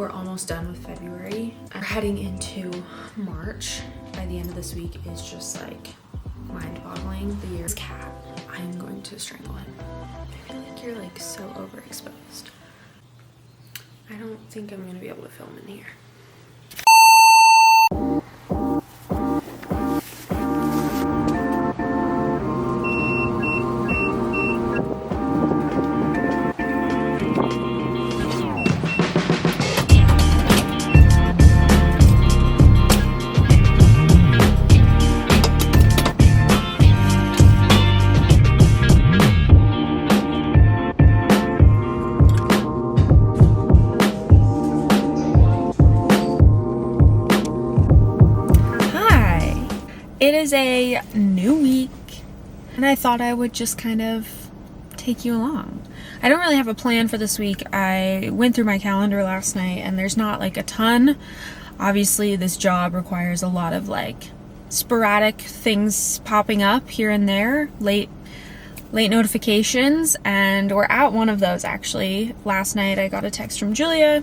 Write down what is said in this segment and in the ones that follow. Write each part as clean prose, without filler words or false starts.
We're almost done with February. We're heading into March. By the end of this week is just like mind-boggling. The year's cat, I'm going to strangle him. I feel like you're like so overexposed. I don't think I'm gonna be able to film in here. It is a new week, and I thought I would just kind of take you along. I don't really have a plan for this week. I went through my calendar last night, and there's not like a ton. Obviously, this job requires a lot of like sporadic things popping up here and there, late notifications, and we're at one of those actually. Last night I got a text from Julia,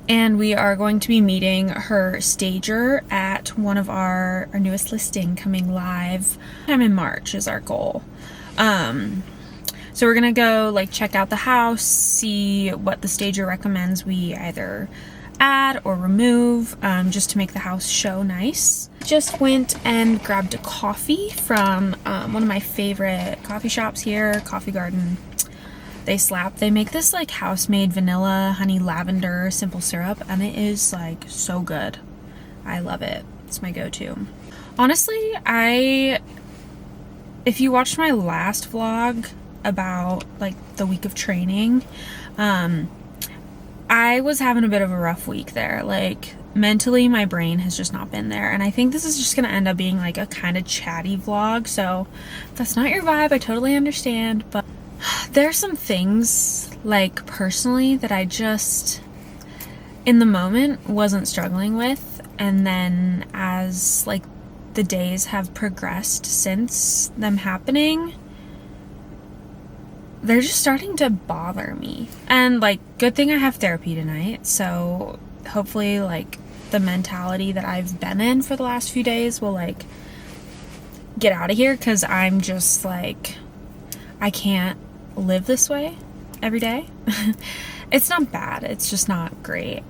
and we are going to be meeting her stager at one of our newest listing coming live. I'm in March is our goal. So we're gonna go like check out the house, see what the stager recommends we either add or remove, just to make the house show nice. Just went and grabbed a coffee from one of my favorite coffee shops here, Coffee Garden. They slap. They make this like house-made vanilla, honey, lavender, simple syrup, and it is like so good. I love it. It's my go-to. Honestly, if you watched my last vlog about like the week of training, I was having a bit of a rough week there. Like mentally, my brain has just not been there, and I think this is just gonna end up being like a kind of chatty vlog. So if that's not your vibe, I totally understand, but there's some things like personally that I just in the moment wasn't struggling with, and then as like the days have progressed since them happening, they're just starting to bother me. And like, good thing I have therapy tonight, so hopefully like the mentality that I've been in for the last few days will like get out of here, because I'm just like, I can't live this way every day. It's not bad, it's just not great.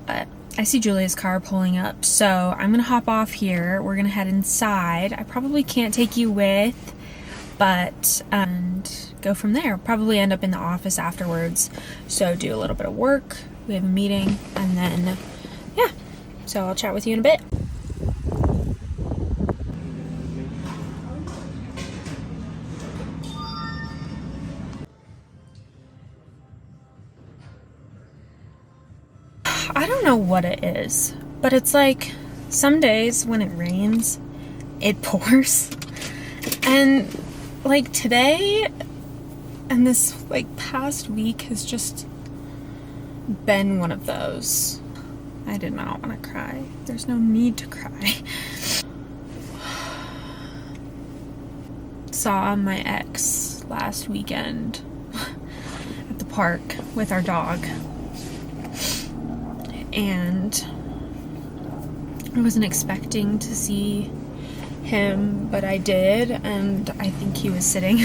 But I see Julia's car pulling up, so I'm gonna hop off here. We're gonna head inside. I probably can't take you with, but and go from there. Probably end up in the office afterwards, so do a little bit of work. We have a meeting, and then yeah, so I'll chat with you in a bit. I don't know what it is, but it's like some days when it rains, it pours. And like today and this like past week has just been one of those. I did not want to cry. There's no need to cry. Saw my ex last weekend at the park with our dog. And I wasn't expecting to see him, but I did, and I think he was sitting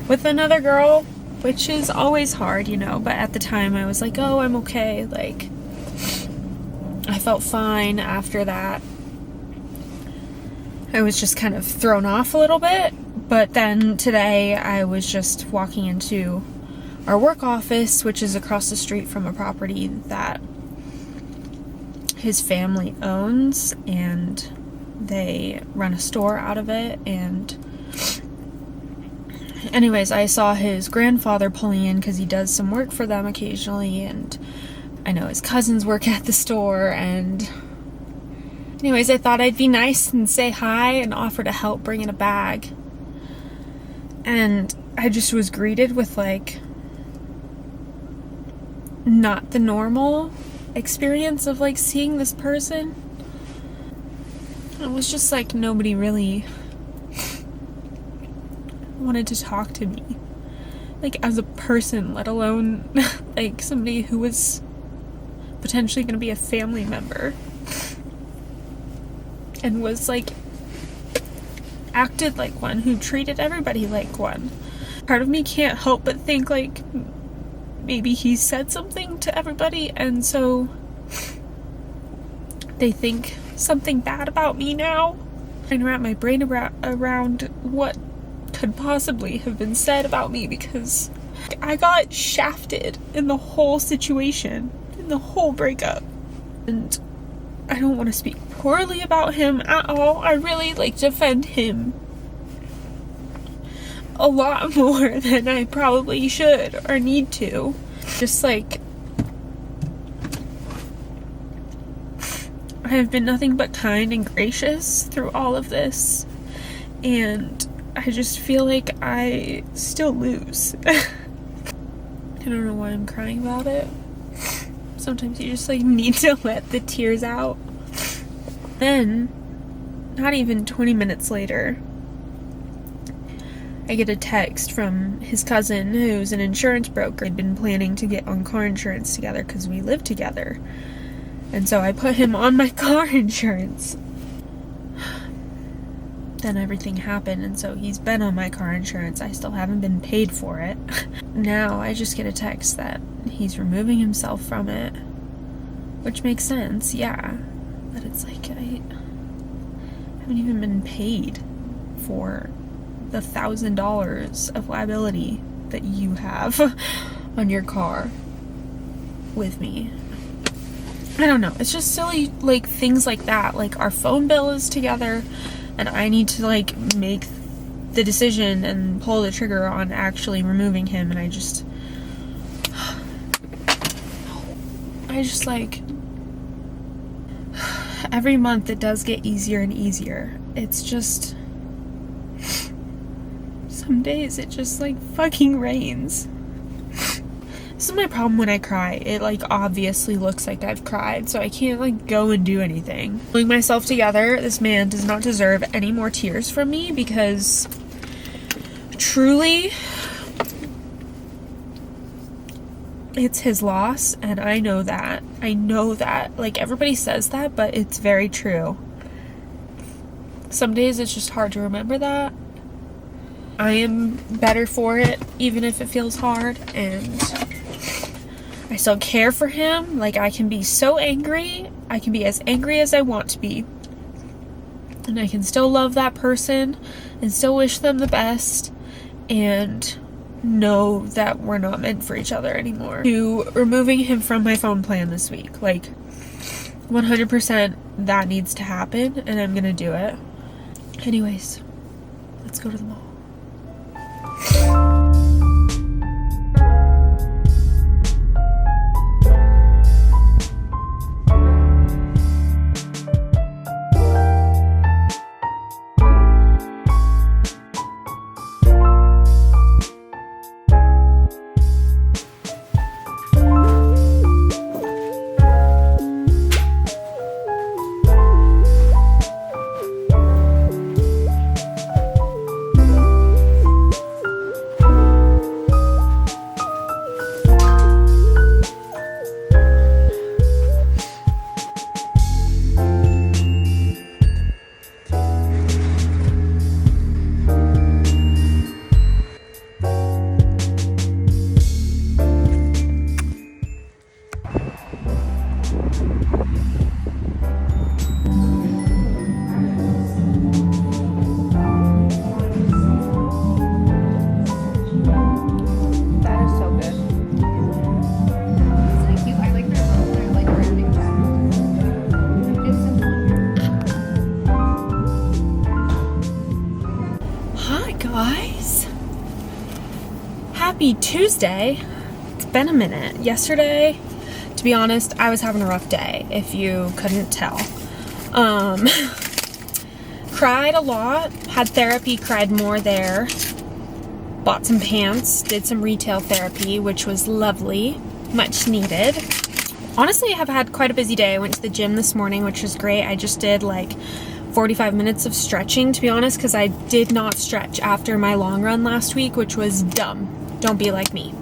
with another girl, which is always hard, you know, but at the time I was like, oh, I'm okay. Like, I felt fine after that. I was just kind of thrown off a little bit, but then today I was just walking into our work office, which is across the street from a property that his family owns, and they run a store out of it. And anyways, I saw his grandfather pulling in because he does some work for them occasionally, and I know his cousins work at the store. And anyways, I thought I'd be nice and say hi and offer to help bring in a bag, and I just was greeted with like not the normal experience of like seeing this person. It was just like nobody really wanted to talk to me, like as a person, let alone like somebody who was potentially going to be a family member, and was like acted like one, who treated everybody like one. Part of me can't help but think like maybe he said something to everybody, and so they think something bad about me now. I'm trying to wrap my brain around what could possibly have been said about me, because I got shafted in the whole situation, in the whole breakup. And I don't want to speak poorly about him at all. I really like defend him a lot more than I probably should or need to. Just like, I have been nothing but kind and gracious through all of this, and I just feel like I still lose. I don't know why I'm crying about it. Sometimes you just like need to let the tears out. Then, not even 20 minutes later, I get a text from his cousin, who's an insurance broker. We'd been planning to get on car insurance together because we live together. And so I put him on my car insurance. Then everything happened, and so he's been on my car insurance. I still haven't been paid for it. Now I just get a text that he's removing himself from it, which makes sense, yeah. But it's like, I haven't even been paid for the $1,000 of liability that you have on your car with me. I don't know. It's just silly, like, things like that. Like, our phone bill is together, and I need to, like, make the decision and pull the trigger on actually removing him, and I just like, every month it does get easier and easier. It's just, some days it just, like, fucking rains. This is my problem when I cry. It, like, obviously looks like I've cried, so I can't, like, go and do anything. Pulling myself together, this man does not deserve any more tears from me, because truly, it's his loss, and I know that. I know that. Like, everybody says that, but it's very true. Some days it's just hard to remember that. I am better for it, even if it feels hard, and I still care for him. Like, I can be so angry. I can be as angry as I want to be. And I can still love that person and still wish them the best and know that we're not meant for each other anymore. To removing him from my phone plan this week. Like, 100% that needs to happen, and I'm gonna do it. Anyways, let's go to the mall. Happy Tuesday. It's been a minute. Yesterday, to be honest, I was having a rough day, if you couldn't tell. Cried a lot, had therapy, cried more there. Bought some pants, did some retail therapy, which was lovely, much needed. Honestly, I have had quite a busy day. I went to the gym this morning, which was great. I just did like 45 minutes of stretching, to be honest, because I did not stretch after my long run last week, which was dumb. Don't be like me.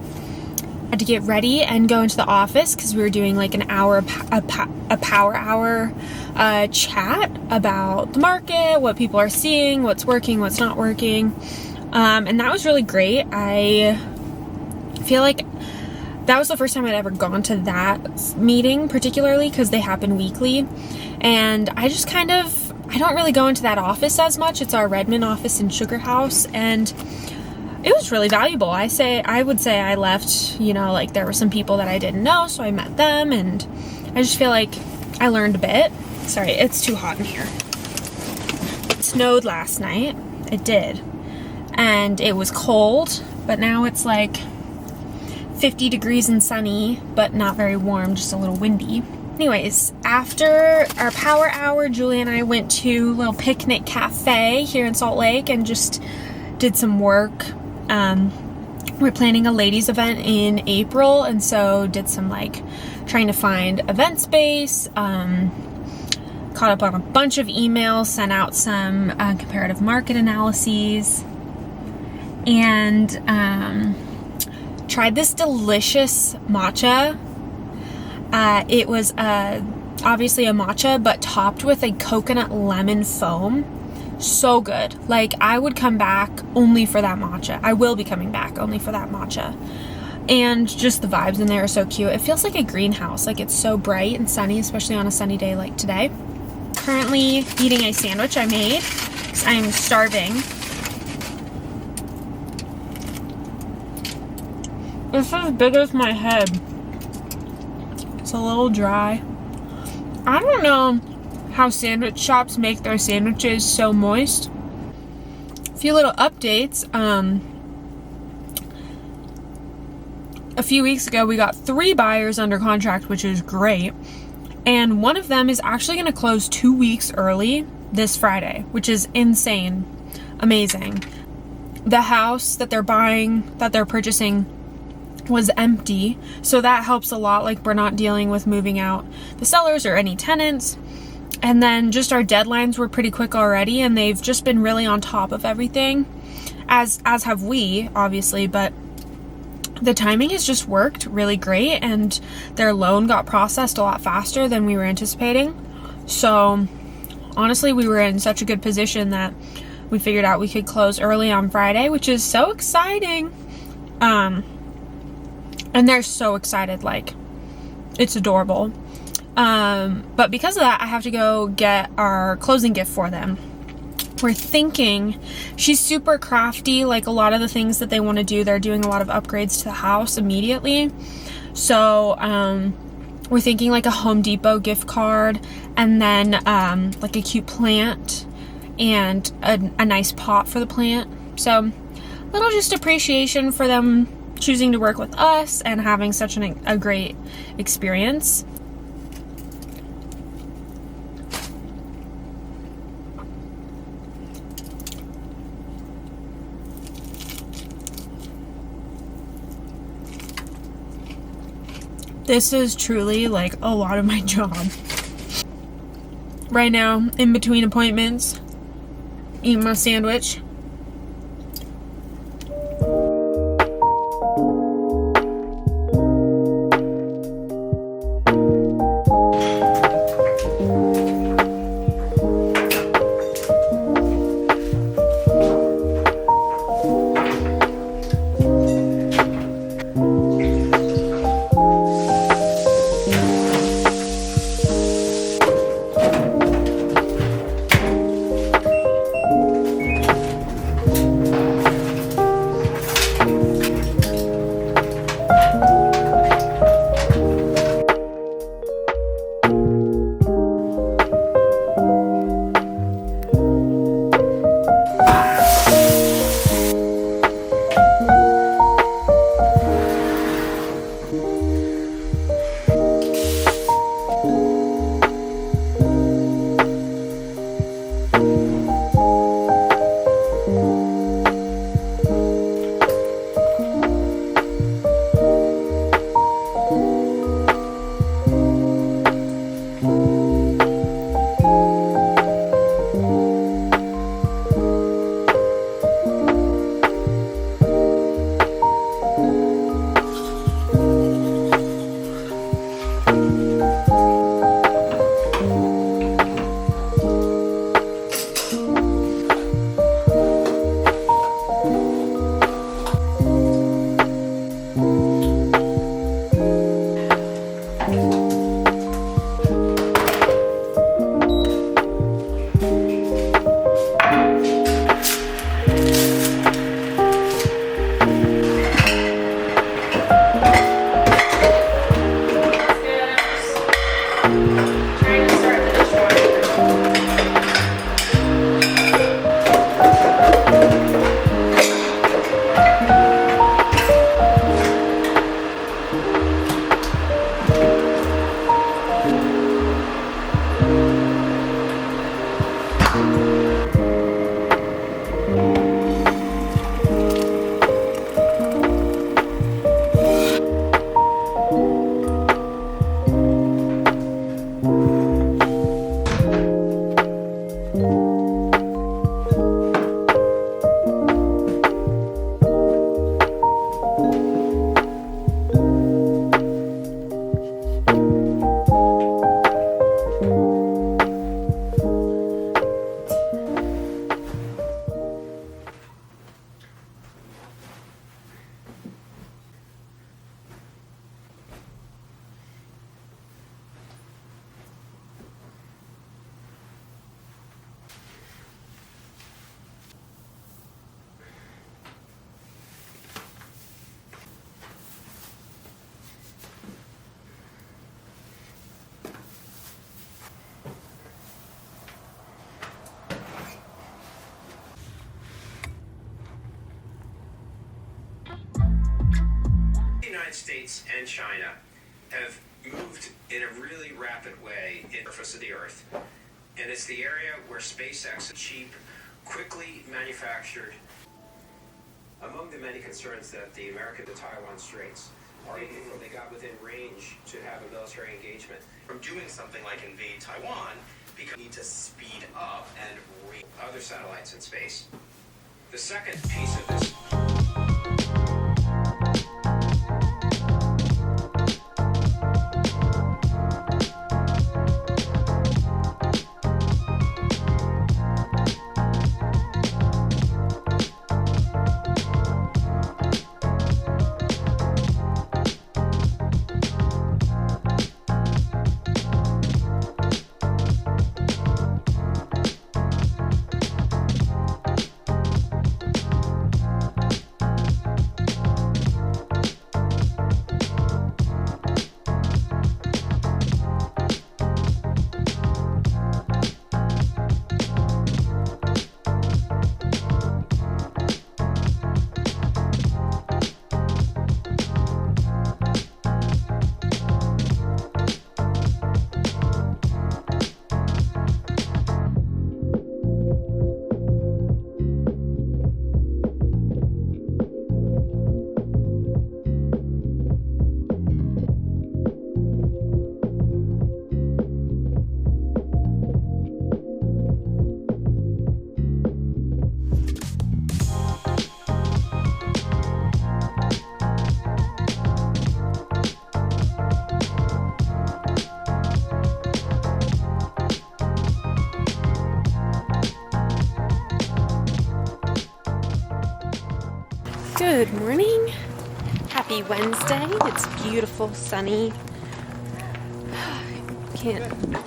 had to get ready and go into the office because we were doing like an hour, a power hour chat about the market, what people are seeing, what's working, what's not working. And that was really great. I feel like that was the first time I'd ever gone to that meeting, particularly because they happen weekly. And I just kind of, I don't really go into that office as much. It's our Redmond office in Sugar House, and it was really valuable. I would say I left, you know, like there were some people that I didn't know, so I met them, and I just feel like I learned a bit. Sorry, it's too hot in here. It snowed last night. It did. And it was cold, but now it's like 50 degrees and sunny, but not very warm, just a little windy. Anyways, after our power hour, Julie and I went to a little picnic cafe here in Salt Lake and just did some work. We're planning a ladies event in April, and so did some like trying to find event space, caught up on a bunch of emails, sent out some comparative market analyses, and tried this delicious matcha. It was obviously a matcha, but topped with a coconut lemon foam. So good. Like, I would come back only for that matcha. I will be coming back only for that matcha. And just the vibes in there are so cute. It feels like a greenhouse. Like, it's so bright and sunny, especially on a sunny day like today. Currently eating a sandwich I made because I'm starving. It's as big as my head. It's a little dry. I don't know how sandwich shops make their sandwiches so moist. A few little updates. A few weeks ago, we got 3 buyers under contract, which is great. And one of them is actually going to close 2 weeks early this Friday, which is insane. Amazing. The house that they're buying, that they're purchasing, was empty. So that helps a lot. Like, we're not dealing with moving out the sellers or any tenants. And then just our deadlines were pretty quick already, and they've just been really on top of everything, as have we, obviously, but the timing has just worked really great, and their loan got processed a lot faster than we were anticipating. So honestly, we were in such a good position that we figured out we could close early on Friday, which is so exciting. And they're so excited, like, it's adorable. But because of that, I have to go get our closing gift for them. We're thinking, she's super crafty, like a lot of the things that they want to do, they're doing a lot of upgrades to the house immediately. So, we're thinking like a Home Depot gift card, and then, like a cute plant and a nice pot for the plant. So, little just appreciation for them choosing to work with us and having such a great experience. This is truly like a lot of my job. Right now, in between appointments, eating my sandwich. States and China have moved in a really rapid way in the surface of the Earth. And it's the area where SpaceX is cheap, quickly manufactured. Among the many concerns that the American to Taiwan Straits are before they got within range to have a military engagement. From doing something like invade Taiwan, because we need to speed up and other satellites in space. The second piece of this. Good morning. Happy Wednesday. It's beautiful, sunny.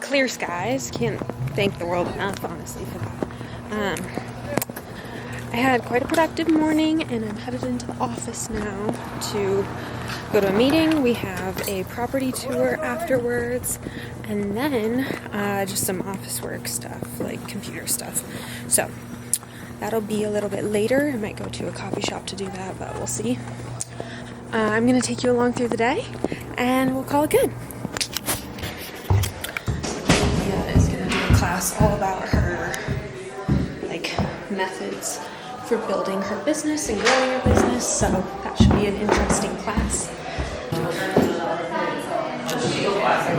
Clear skies. Can't thank the world enough, honestly, for that. I had quite a productive morning, and I'm headed into the office now to go to a meeting. We have a property tour afterwards, and then just some office work stuff, like computer stuff. So that'll be a little bit later. I might go to a coffee shop to do that, but we'll see. I'm going to take you along through the day, and we'll call it good. Mia is going to do a class all about her, methods for building her business and growing her business, so that should be an interesting class.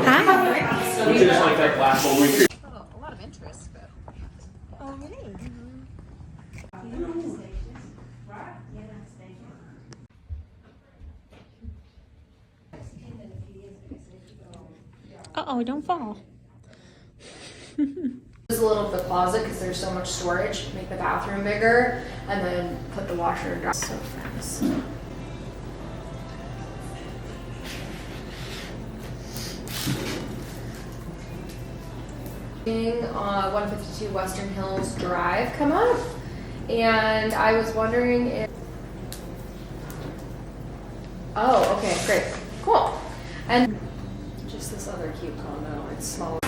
Hi! We just like that class where we A lot of interest, but. Oh, really? Uh-oh, don't fall. Use a little of the closet because there's so much storage. Make the bathroom bigger, and then put the washer and dryer. So fast. On 152 Western Hills Drive come up, and I was wondering if. Oh, okay, great, cool, and just this other cute condo. It's smaller.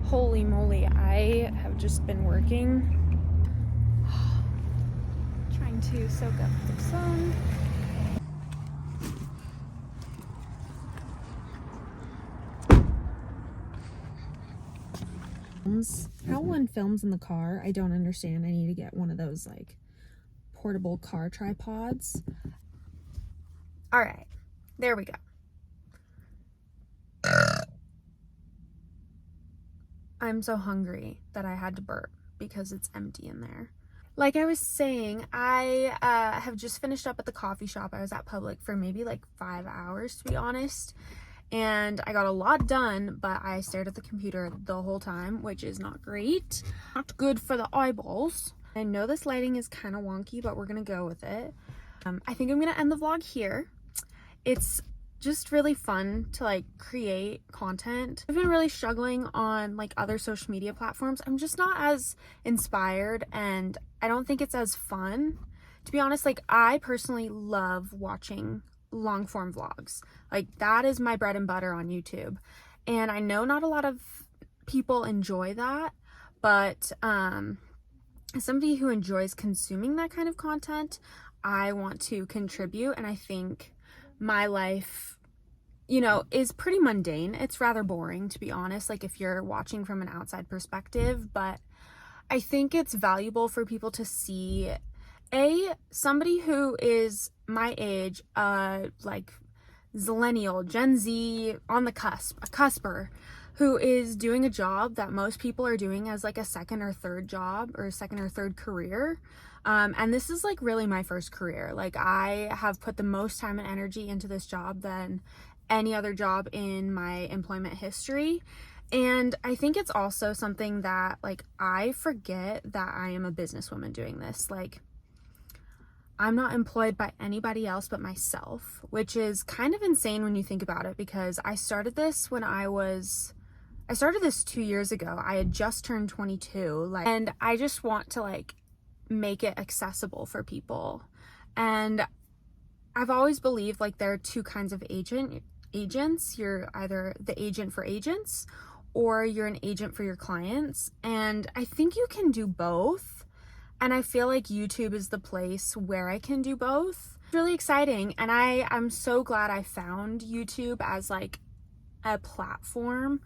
Holy moly, I have just been working, trying to soak up the sun. How one films in the car, I don't understand. I need to get one of those portable car tripods. All right, there we go. I'm so hungry that I had to burp because it's empty in there. Like I was saying, I have just finished up at the coffee shop. I was at Public for maybe 5 hours, to be honest. And I got a lot done, but I stared at the computer the whole time, which is not great. Not good for the eyeballs. I know this lighting is kind of wonky, but we're gonna go with it. I think I'm gonna end the vlog here. It's just really fun to create content. I've been really struggling on other social media platforms. I'm just not as inspired, and I don't think it's as fun. To be honest, I personally love watching long form vlogs. That is my bread and butter on YouTube. And I know not a lot of people enjoy that, but as somebody who enjoys consuming that kind of content, I want to contribute. And I think my life, you know, is pretty mundane. It's rather boring, to be honest, like if you're watching from an outside perspective, but I think it's valuable for people to see somebody who is my age, like Zillennial, Gen Z, on the cusp, a cusper, who is doing a job that most people are doing as like a second or third job or second or third career. And this is like really my first career. Like I have put the most time and energy into this job than any other job in my employment history. And I think it's also something that like I forget that I am a businesswoman doing this. Like I'm not employed by anybody else but myself, which is kind of insane when you think about it, because I started this 2 years ago. I had just turned 22, and I just want to like make it accessible for people. And I've always believed like there are two kinds of agents. You're either the agent for agents or you're an agent for your clients. And I think you can do both. And I feel like YouTube is the place where I can do both. It's really exciting. And I'm so glad I found YouTube as like a platform.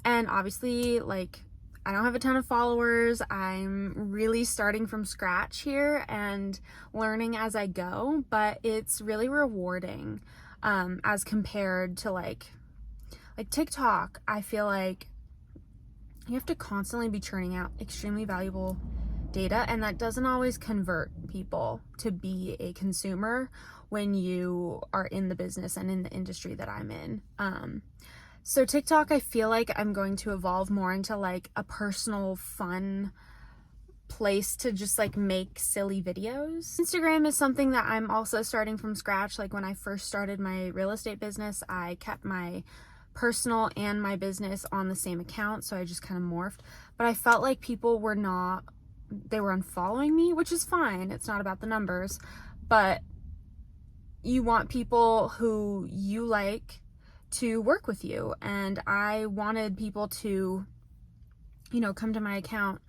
And obviously, like, I don't have a ton of followers. I'm really starting from scratch here and learning as I go, but it's really rewarding as compared to like TikTok. I feel like you have to constantly be churning out extremely valuable data, and that doesn't always convert people to be a consumer when you are in the business and in the industry that I'm in. So TikTok, I feel like I'm going to evolve more into like a personal, fun place to just like make silly videos. Instagram is something that I'm also starting from scratch. Like when I first started my real estate business, I kept my personal and my business on the same account, so I just kind of morphed. But I felt like people were unfollowing me, which is fine. It's not about the numbers, but you want people who you like to work with you. And I wanted people to, you know, come to my account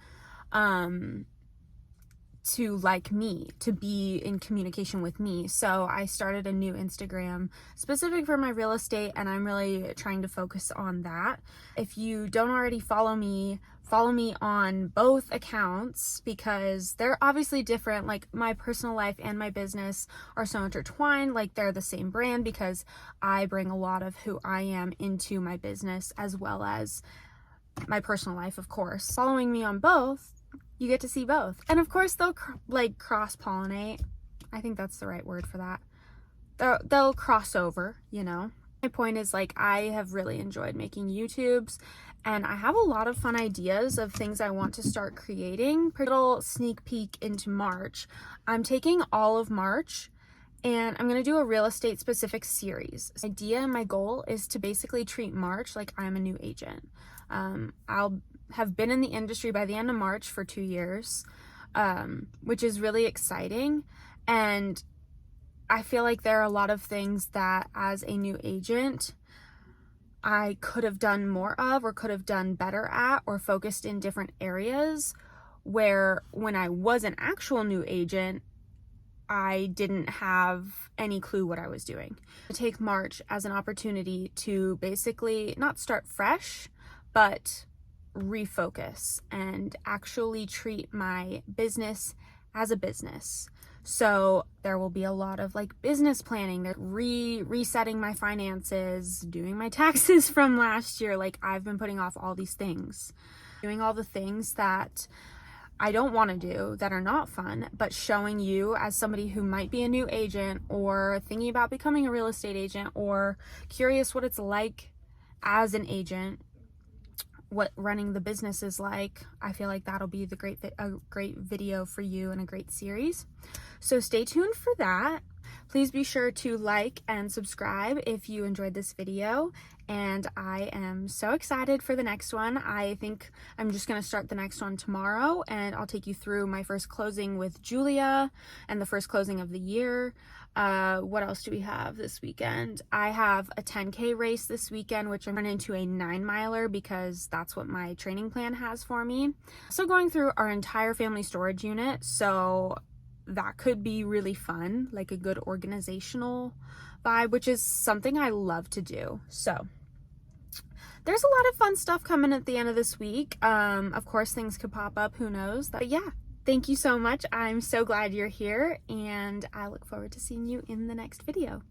to like me, to be in communication with me. So I started a new Instagram specific for my real estate, and I'm really trying to focus on that. If you don't already follow me on both accounts, because they're obviously different. Like my personal life and my business are so intertwined, like they're the same brand, because I bring a lot of who I am into my business as well as my personal life, of course. Following me on both, you get to see both. And of course they'll like cross-pollinate. I think that's the right word for that. They'll cross over, you know. My point is, like, I have really enjoyed making YouTubes, and I have a lot of fun ideas of things I want to start creating. A little sneak peek into March. I'm taking all of March and I'm going to do a real estate specific series. My idea and my goal is to basically treat March like I'm a new agent. I'll have been in the industry by the end of March for 2 years, which is really exciting. And I feel like there are a lot of things that as a new agent, I could have done more of, or could have done better at, or focused in different areas, where when I was an actual new agent, I didn't have any clue what I was doing. I take March as an opportunity to basically not start fresh, but refocus and actually treat my business as a business. So there will be a lot of like business planning, resetting my finances, doing my taxes from last year. Like I've been putting off all these things, doing all the things that I don't want to do, that are not fun, but showing you as somebody who might be a new agent or thinking about becoming a real estate agent or curious what it's like as an agent, what running the business is like. I feel like that'll be a great video for you and a great series. So stay tuned for that. Please be sure to like and subscribe if you enjoyed this video. And I am so excited for the next one. I think I'm just going to start the next one tomorrow, and I'll take you through my first closing with Julia and the first closing of the year. What else do we have this weekend? I have a 10K race this weekend, which I'm running into a 9-miler because that's what my training plan has for me. So going through our entire family storage unit, so that could be really fun, like a good organizational vibe, which is something I love to do. So there's a lot of fun stuff coming at the end of this week. Of course, things could pop up, who knows? But yeah, thank you so much. I'm so glad you're here, and I look forward to seeing you in the next video.